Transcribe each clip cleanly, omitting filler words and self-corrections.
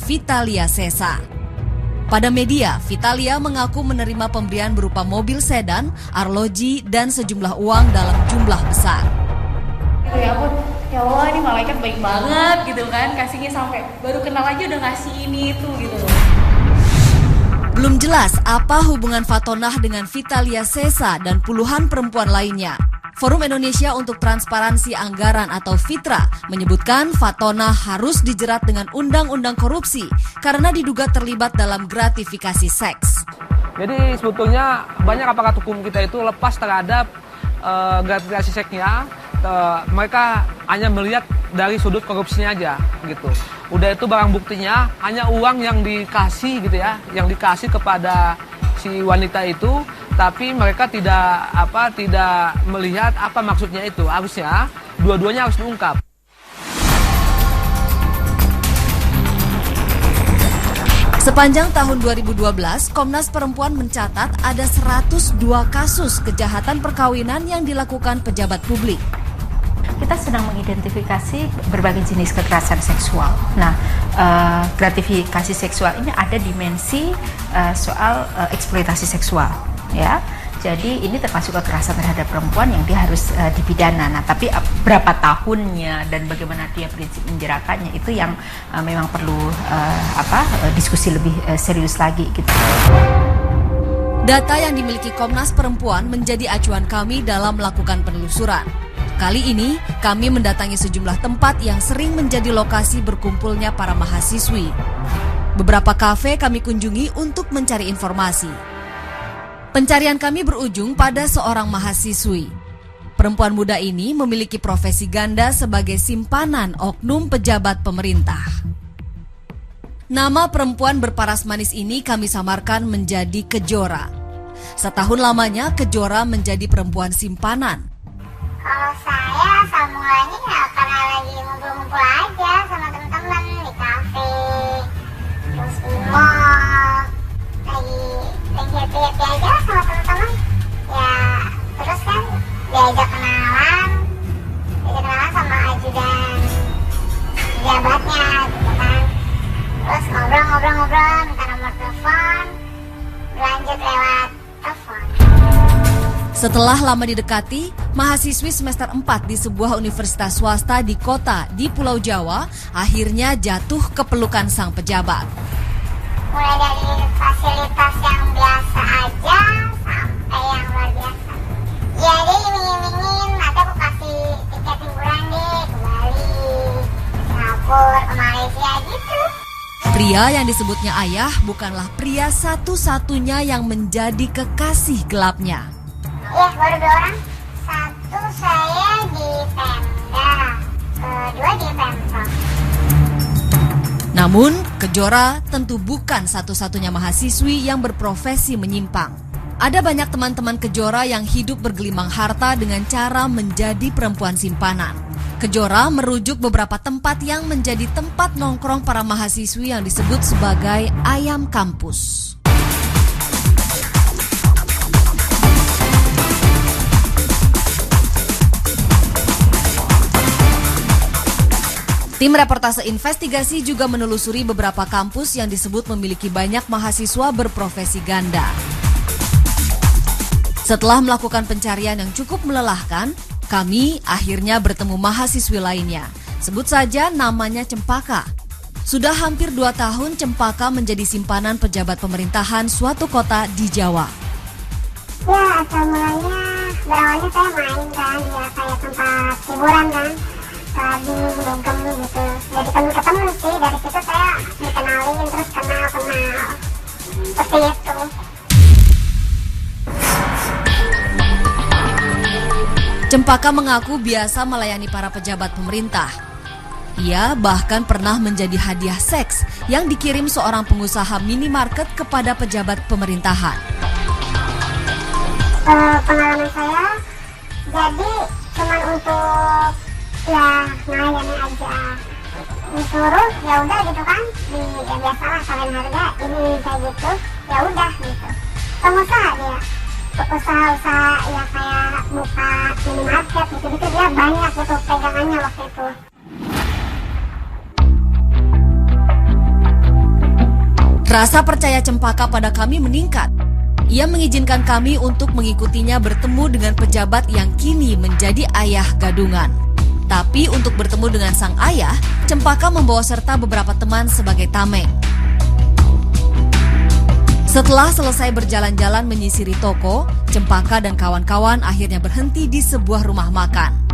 Vitalia Sesa. Pada media, Vitalia mengaku menerima pemberian berupa mobil sedan, arloji, dan sejumlah uang dalam jumlah besar. Ya ampun, ya Allah ini malaikat baik banget gitu kan, kasihnya sampai baru kenal aja udah ngasih ini itu gitu loh. Belum jelas apa hubungan Fatonah dengan Vitalia Sesa dan puluhan perempuan lainnya. Forum Indonesia untuk Transparansi Anggaran atau FITRA menyebutkan Fatonah harus dijerat dengan undang-undang korupsi karena diduga terlibat dalam gratifikasi seks. Jadi sebetulnya banyak aparat hukum kita itu lepas terhadap gratifikasi seksnya. Mereka hanya melihat dari sudut korupsinya aja gitu. Udah itu barang buktinya hanya uang yang dikasih gitu ya, yang dikasih kepada si wanita itu, tapi mereka tidak melihat apa maksudnya itu. Harusnya dua-duanya harus diungkap. Sepanjang tahun 2012, Komnas Perempuan mencatat ada 102 kasus kejahatan perkawinan yang dilakukan pejabat publik. Kita sedang mengidentifikasi berbagai jenis kekerasan seksual. Nah, gratifikasi seksual ini ada dimensi soal eksploitasi seksual, ya. Jadi ini termasuk kekerasan terhadap perempuan yang dia harus dipidana. Nah, tapi berapa tahunnya dan bagaimana dia prinsip menjerakannya itu yang memang perlu diskusi lebih serius lagi gitu. Data yang dimiliki Komnas Perempuan menjadi acuan kami dalam melakukan penelusuran. Kali ini, kami mendatangi sejumlah tempat yang sering menjadi lokasi berkumpulnya para mahasiswi. Beberapa kafe kami kunjungi untuk mencari informasi. Pencarian kami berujung pada seorang mahasiswi. Perempuan muda ini memiliki profesi ganda sebagai simpanan oknum pejabat pemerintah. Nama perempuan berparas manis ini kami samarkan menjadi Kejora. Setahun lamanya, Kejora menjadi perempuan simpanan. Kalau saya sambungannya ya karena lagi ngumpul-ngumpul aja sama teman-teman di kafe, terus di mall, lagi happy-happy aja sama teman-teman. Ya terus kan diajak kenalan sama ajudan pejabatnya gitu kan. Terus ngobrol, minta nomor telepon, berlanjut lewat telepon. Setelah lama didekati, mahasiswi semester 4 di sebuah universitas swasta di kota di Pulau Jawa akhirnya jatuh ke pelukan sang pejabat. Mulai dari fasilitas yang biasa aja sampai yang luar biasa. Ya dia iming-imingin, nanti aku kasih tiket liburan deh ke Bali, ke Singapura, ke Malaysia gitu. Pria yang disebutnya ayah bukanlah pria satu-satunya yang menjadi kekasih gelapnya. Iya, baru 2 orang. Satu saya di Pemda, kedua di Pemprov. Namun, Kejora tentu bukan satu-satunya mahasiswi yang berprofesi menyimpang. Ada banyak teman-teman Kejora yang hidup bergelimang harta dengan cara menjadi perempuan simpanan. Kejora merujuk beberapa tempat yang menjadi tempat nongkrong para mahasiswi yang disebut sebagai ayam kampus. Tim reportase investigasi juga menelusuri beberapa kampus yang disebut memiliki banyak mahasiswa berprofesi ganda. Setelah melakukan pencarian yang cukup melelahkan, kami akhirnya bertemu mahasiswi lainnya. Sebut saja namanya Cempaka. Sudah hampir 2 tahun Cempaka menjadi simpanan pejabat pemerintahan suatu kota di Jawa. Ya, asal mulanya berawalnya saya main kan, ya kayak tempat hiburan kan. Tadi dugem gitu, jadi ketemu sih, dari situ saya dikenalin, terus kenal, seperti itu. Cempaka mengaku biasa melayani para pejabat pemerintah. Ia bahkan pernah menjadi hadiah seks yang dikirim seorang pengusaha minimarket kepada pejabat pemerintahan. Pengalaman saya, jadi cuman untuk ya ngelayanin aja, disuruh ya udah gitu kan, ya biasalah kalian harga ini kayak gitu, ya udah gitu. Pengusaha dia, usaha-usaha ya kayak buka minimarket gitu-gitu, dia banyak gitu pegangannya waktu itu. Rasa percaya Cempaka pada kami meningkat. Ia mengizinkan kami untuk mengikutinya bertemu dengan pejabat yang kini menjadi ayah gadungan. Tapi untuk bertemu dengan sang ayah, Cempaka membawa serta beberapa teman sebagai tameng. Setelah selesai berjalan-jalan menyisiri toko, Cempaka dan kawan-kawan akhirnya berhenti di sebuah rumah makan.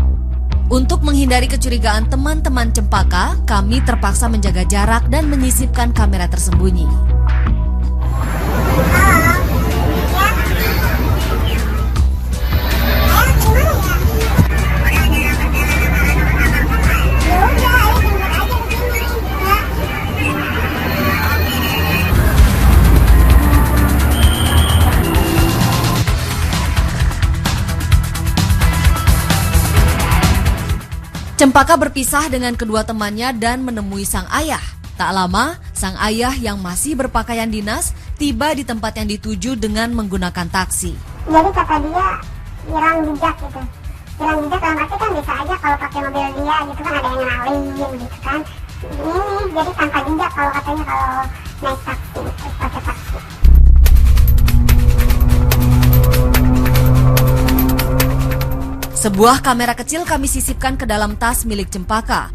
Untuk menghindari kecurigaan teman-teman Cempaka, kami terpaksa menjaga jarak dan menyisipkan kamera tersembunyi. Cempaka berpisah dengan kedua temannya dan menemui sang ayah. Tak lama, sang ayah yang masih berpakaian dinas tiba di tempat yang dituju dengan menggunakan taksi. Jadi kata dia hilang jejak gitu. Hilang jejak dalam arti kan bisa aja kalau pakai mobil dia gitu kan ada yang ngenalin gitu kan. Ini jadi tanpa jejak kalau katanya kalau naik taksi, pakai taksi. Sebuah kamera kecil kami sisipkan ke dalam tas milik Cempaka.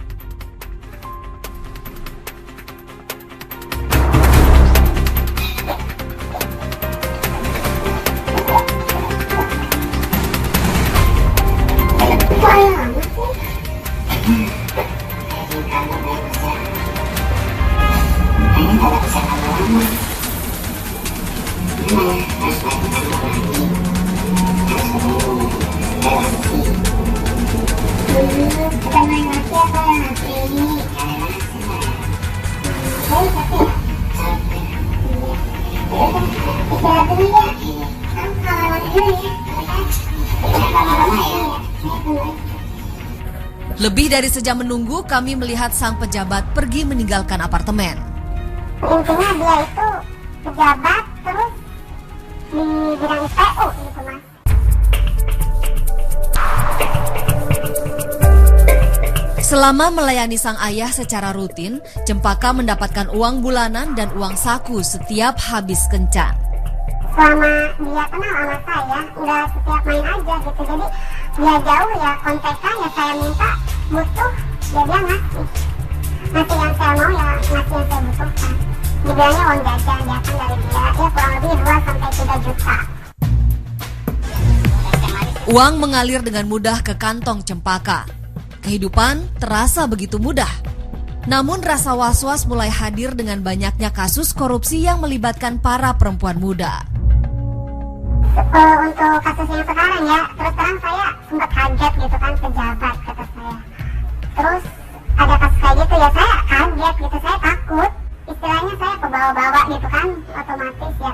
Lebih dari sejam menunggu, kami melihat sang pejabat pergi meninggalkan apartemen. Intinya dia itu pejabat terus di bidang PU gitu mas. Selama melayani sang ayah secara rutin, Cempaka mendapatkan uang bulanan dan uang saku setiap habis kencan. Selama dia kenal sama saya, nggak setiap main aja gitu. Jadi dia jauh ya kontekan ya saya minta butuh, ya dia ngasih. Ngasih yang saya mau ya ngasih yang saya butuhkan. Dibilangnya uang jajan, ya kan dari dia, ya kurang lebih 2-3 juta. Uang mengalir dengan mudah ke kantong Cempaka. Kehidupan terasa begitu mudah. Namun rasa was-was mulai hadir dengan banyaknya kasus korupsi yang melibatkan para perempuan muda. Untuk kasus yang sekarang ya, terus terang saya sempat kaget gitu kan, pejabat kata saya. Terus ada kasus kayak gitu ya saya kaget gitu, saya takut. Istilahnya saya kebawa-bawa gitu kan, otomatis ya